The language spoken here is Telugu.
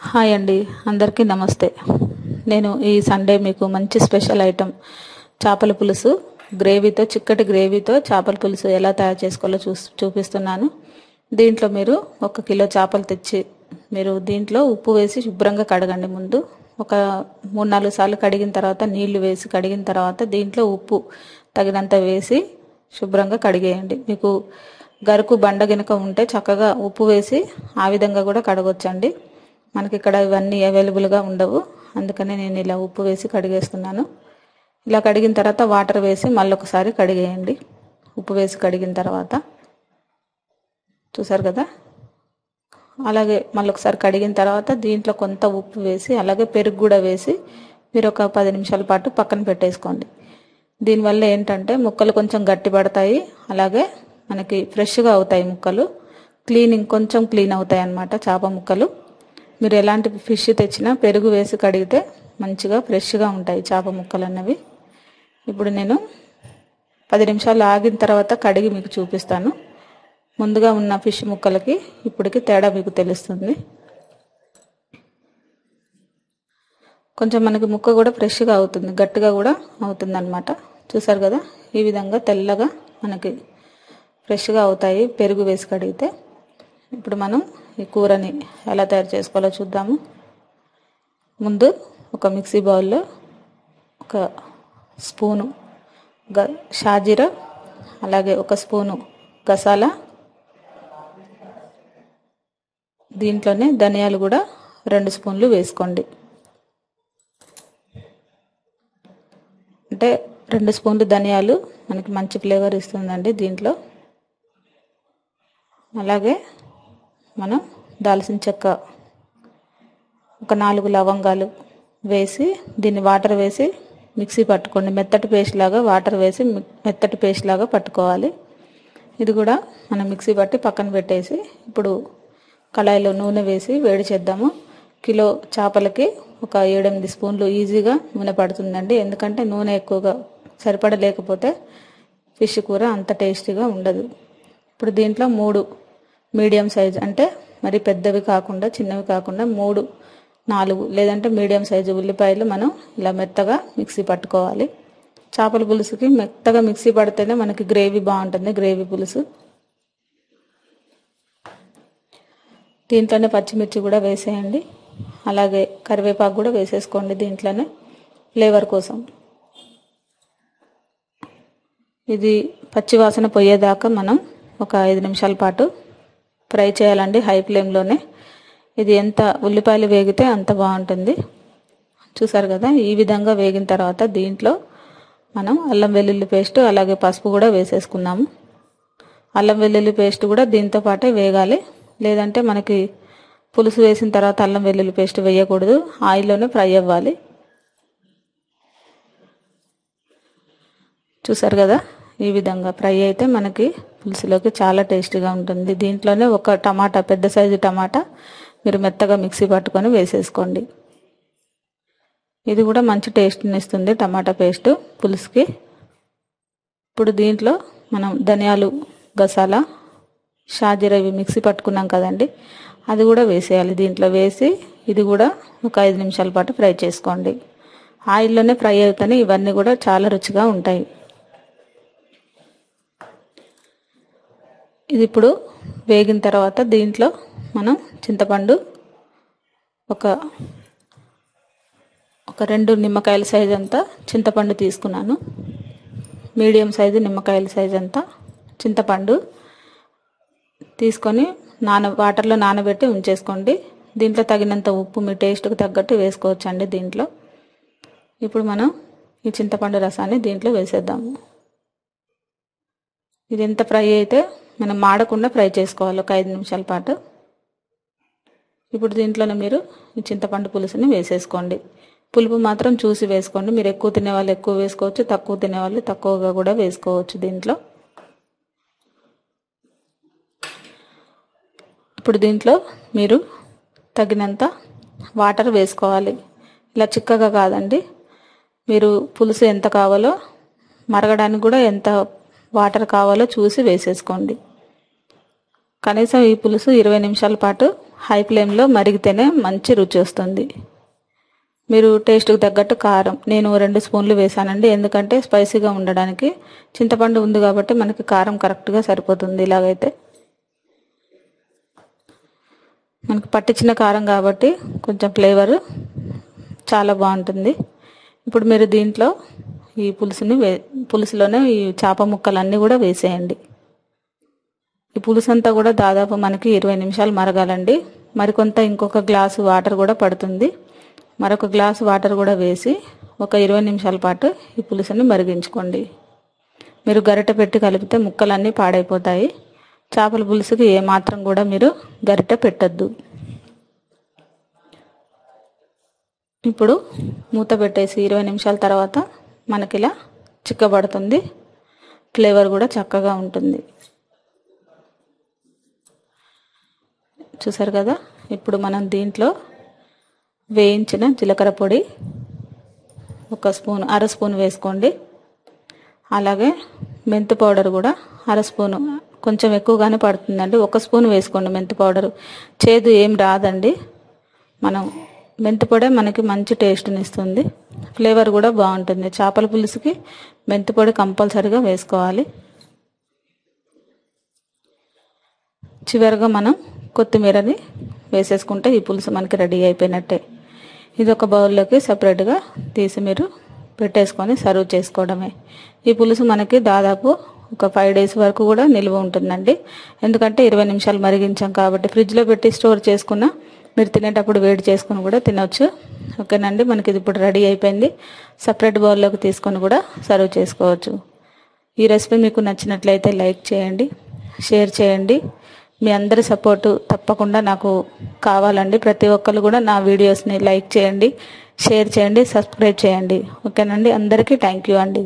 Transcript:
హాయ్ అండి, అందరికీ నమస్తే. నేను ఈ సండే మీకు మంచి స్పెషల్ ఐటెం చేపల పులుసు గ్రేవీతో, చిక్కటి గ్రేవీతో చేపల పులుసు ఎలా తయారు చేసుకోవాలో చూపిస్తున్నాను. దీంట్లో మీరు 1 కిలో చేపలు తెచ్చి మీరు దీంట్లో ఉప్పు వేసి శుభ్రంగా కడగండి. ముందు ఒక 3-4 సార్లు కడిగిన తర్వాత నీళ్లు వేసి కడిగిన తర్వాత దీంట్లో ఉప్పు తగినంత వేసి శుభ్రంగా కడిగేయండి. మీకు గరుకు బండ గినక ఉంటే చక్కగా ఉప్పు వేసి ఆ విధంగా కూడా కడగొచ్చండి. మనకి ఇక్కడ ఇవన్నీ అవైలబుల్గా ఉండవు, అందుకనే నేను ఇలా ఉప్పు వేసి కడిగేస్తున్నాను. ఇలా కడిగిన తర్వాత వాటర్ వేసి మళ్ళొకసారి కడిగేయండి. ఉప్పు వేసి కడిగిన తర్వాత చూసారు కదా, అలాగే మళ్ళొకసారి కడిగిన తర్వాత దీంట్లో కొంత ఉప్పు వేసి అలాగే పెరుగు కూడా వేసి మీరు ఒక 10 నిమిషాల పాటు పక్కన పెట్టేసుకోండి. దీనివల్ల ఏంటంటే ముక్కలు కొంచెం గట్టి పడతాయి, అలాగే మనకి ఫ్రెష్గా అవుతాయి ముక్కలు, కొంచెం క్లీన్ అవుతాయి అన్నమాట చేప ముక్కలు. మీరు ఎలాంటి ఫిష్ తెచ్చినా పెరుగు వేసి కడిగితే మంచిగా ఫ్రెష్గా ఉంటాయి చేప ముక్కలు అన్నవి. ఇప్పుడు నేను 10 నిమిషాలు ఆగిన తర్వాత కడిగి మీకు చూపిస్తాను. ముందుగా ఉన్న ఫిష్ ముక్కలకి ఇప్పటికి తేడా మీకు తెలుస్తుంది. కొంచెం మనకి ముక్క కూడా ఫ్రెష్గా అవుతుంది, గట్టిగా కూడా అవుతుంది అన్నమాట. చూసారు కదా, ఈ విధంగా తెల్లగా మనకి ఫ్రెష్గా అవుతాయి పెరుగు వేసి కడిగితే. ఇప్పుడు మనం ఈ కూరని ఎలా తయారు చేసుకోవాలో చూద్దాము. ముందు ఒక మిక్సీ బౌల్లో ఒక స్పూను షాజీరా, అలాగే ఒక స్పూను గసాలా, దీంట్లోనే ధనియాలు కూడా 2 స్పూన్లు వేసుకోండి. అంటే 2 స్పూన్లు ధనియాలు మనకి మంచి ఫ్లేవర్ ఇస్తుందండి దీంట్లో. అలాగే మనం దాల్చిన చెక్క ఒక 4 లవంగాలు వేసి దీన్ని వాటర్ వేసి మిక్సీ పట్టుకోండి. మెత్తటి పేస్ట్ లాగా వాటర్ వేసి మెత్తటి పేస్ట్ లాగా పట్టుకోవాలి. ఇది కూడా మనం మిక్సీ పట్టి పక్కన పెట్టేసి ఇప్పుడు కళాయిలో నూనె వేసి వేడి చేద్దాము. కిలో చేపలకి ఒక 7-8 స్పూన్లు ఈజీగా నూనె పడుతుందండి. ఎందుకంటే నూనె ఎక్కువగా సరిపడలేకపోతే ఫిష్ కూర అంత టేస్టీగా ఉండదు. ఇప్పుడు దీంట్లో 3 మీడియం సైజు, అంటే మరి పెద్దవి కాకుండా చిన్నవి కాకుండా 3-4 లేదంటే మీడియం సైజు ఉల్లిపాయలు మనం ఇలా మెత్తగా మిక్సీ పట్టుకోవాలి. చేపల పులుసుకి మెత్తగా మిక్సీ పడితేనే మనకి గ్రేవీ బాగుంటుంది, గ్రేవీ పులుసు. దీంట్లోనే పచ్చిమిర్చి కూడా వేసేయండి, అలాగే కరివేపాకు కూడా వేసేసుకోండి దీంట్లోనే ఫ్లేవర్ కోసం. ఇది పచ్చి వాసన పోయేదాకా మనం ఒక 5 నిమిషాల పాటు ఫ్రై చేయాలండి, హై ఫ్లేమ్లోనే. ఇది ఎంత ఉల్లిపాయలు వేగితే అంత బాగుంటుంది. చూసారు కదా, ఈ విధంగా వేగిన తర్వాత దీంట్లో మనం అల్లం వెల్లుల్లి పేస్ట్ అలాగే పసుపు కూడా వేసేసుకున్నాము. అల్లం వెల్లుల్లి పేస్ట్ కూడా దీంతో పాటే వేగాలి, లేదంటే మనకి పులుసు వేసిన తర్వాత అల్లం వెల్లుల్లి పేస్ట్ వేయకూడదు, ఆయిల్లోనే ఫ్రై అవ్వాలి. చూసారు కదా, ఈ విధంగా ఫ్రై అయితే మనకి పులుసులోకి చాలా టేస్టీగా ఉంటుంది. దీంట్లోనే ఒక టమాటా, పెద్ద సైజు టమాటా మీరు మెత్తగా మిక్సీ పట్టుకొని వేసేసుకోండి. ఇది కూడా మంచి టేస్ట్ని ఇస్తుంది టమాటా పేస్ట్ పులుసుకి. ఇప్పుడు దీంట్లో మనం ధనియాలు, గసాలా, షాజీరా ఇవి మిక్సీ పట్టుకున్నాం కదండి, అది కూడా వేసేయాలి. దీంట్లో వేసి ఇది కూడా ఒక 5 నిమిషాల పాటు ఫ్రై చేసుకోండి. ఆయిల్లోనే ఫ్రై అవుతాయి, ఇవన్నీ కూడా చాలా రుచిగా ఉంటాయి. ఇది ఇప్పుడు వేగిన తర్వాత దీంట్లో మనం చింతపండు ఒక 2 నిమ్మకాయల సైజ్ అంతా చింతపండు తీసుకున్నాను. మీడియం సైజు నిమ్మకాయల సైజ్ అంతా చింతపండు తీసుకొని వాటర్లో నానబెట్టి ఉంచేసుకోండి. దీంట్లో తగినంత ఉప్పు మీ టేస్ట్కి తగ్గట్టు వేసుకోవచ్చండి దీంట్లో. ఇప్పుడు మనం ఈ చింతపండు రసాన్ని దీంట్లో వేసేద్దాము. ఇది ఎంత ఫ్రై అయితే మనం మాడకుండా ఫ్రై చేసుకోవాలి ఒక 5 నిమిషాల పాటు. ఇప్పుడు దీంట్లోనే మీరు ఈ చింతపండు పులుసుని వేసేసుకోండి. పులుపు మాత్రం చూసి వేసుకోండి. మీరు ఎక్కువ తినేవాళ్ళు ఎక్కువ వేసుకోవచ్చు, తక్కువ తినేవాళ్ళు తక్కువగా కూడా వేసుకోవచ్చు దీంట్లో. ఇప్పుడు దీంట్లో మీరు తగినంత వాటర్ వేసుకోవాలి. ఇలా చిక్కగా కాదండి, మీరు పులుసు ఎంత కావాలో మరగడానికి కూడా ఎంత వాటర్ కావాలో చూసి వేసేసుకోండి. కనీసం ఈ పులుసు 20 నిమిషాల పాటు హై ఫ్లేమ్లో మరిగితేనే మంచి రుచి వస్తుంది. మీరు టేస్ట్కి తగ్గట్టు కారం నేను 2 స్పూన్లు వేసానండి, ఎందుకంటే స్పైసీగా ఉండడానికి. చింతపండు ఉంది కాబట్టి మనకి కారం కరెక్ట్గా సరిపోతుంది. ఇలాగైతే మనకు పట్టించిన కారం కాబట్టి కొంచెం ఫ్లేవర్ చాలా బాగుంటుంది. ఇప్పుడు మీరు దీంట్లో ఈ పులుసులోనే ఈ చేప ముక్కలన్నీ కూడా వేసేయండి. ఈ పులుసు అంతా కూడా దాదాపు మనకి 20 నిమిషాలు మరగాలండి. మరికొంత ఇంకొక గ్లాసు వాటర్ కూడా పడుతుంది. మరొక గ్లాసు వాటర్ కూడా వేసి ఒక 20 నిమిషాల పాటు ఈ పులుసుని మరిగించుకోండి. మీరు గరిటె పెట్టి కలిపితే ముక్కలన్నీ పాడైపోతాయి. చేపల పులుసుకి ఏమాత్రం కూడా మీరు గరిటె పెట్టద్దు. ఇప్పుడు మూత పెట్టేసి 20 నిమిషాల తర్వాత మనకిలా చిక్కబడుతుంది. ఫ్లేవర్ కూడా చక్కగా ఉంటుంది. చూసారు కదా. ఇప్పుడు మనం దీంట్లో వేయించిన జీలకర్ర పొడి అర స్పూన్ వేసుకోండి. అలాగే మెంతి పౌడర్ కూడా అర స్పూను, కొంచెం ఎక్కువగానే పడుతుందండి. 1 స్పూన్ వేసుకోండి మెంతి పౌడరు. చేదు ఏం రాదండి. మెంతి పొడే మనకి మంచి టేస్ట్ని ఇస్తుంది. ఫ్లేవర్ కూడా బాగుంటుంది. చేపల పులుసుకి మెంతి పొడి కంపల్సరీగా వేసుకోవాలి. చివరిగా మనం కొత్తిమీరని వేసేసుకుంటే ఈ పులుసు మనకి రెడీ అయిపోయినట్టే. ఇది ఒక బౌల్లోకి సపరేట్గా తీసి మీరు పెట్టేసుకొని సర్వ్ చేసుకోవడమే. ఈ పులుసు మనకి దాదాపు ఒక 5 డేస్ వరకు కూడా నిల్వ ఉంటుందండి. ఎందుకంటే 20 నిమిషాలు మరిగించాం కాబట్టి. ఫ్రిడ్జ్లో పెట్టి స్టోర్ చేసుకున్న మీరు తినేటప్పుడు వేడి చేసుకుని కూడా తినొచ్చు. ఓకేనండి, మనకి ఇది ఇప్పుడు రెడీ అయిపోయింది. సపరేట్ బౌల్లోకి తీసుకొని కూడా సర్వ్ చేసుకోవచ్చు. ఈ రెసిపీ మీకు నచ్చినట్లయితే లైక్ చేయండి, షేర్ చేయండి. మీ అందరి సపోర్టు తప్పకుండా నాకు కావాలండి. ప్రతి ఒక్కరు కూడా నా వీడియోస్ని లైక్ చేయండి, షేర్ చేయండి, సబ్స్క్రైబ్ చేయండి. ఓకేనండి, అందరికీ థ్యాంక్ యూ అండి.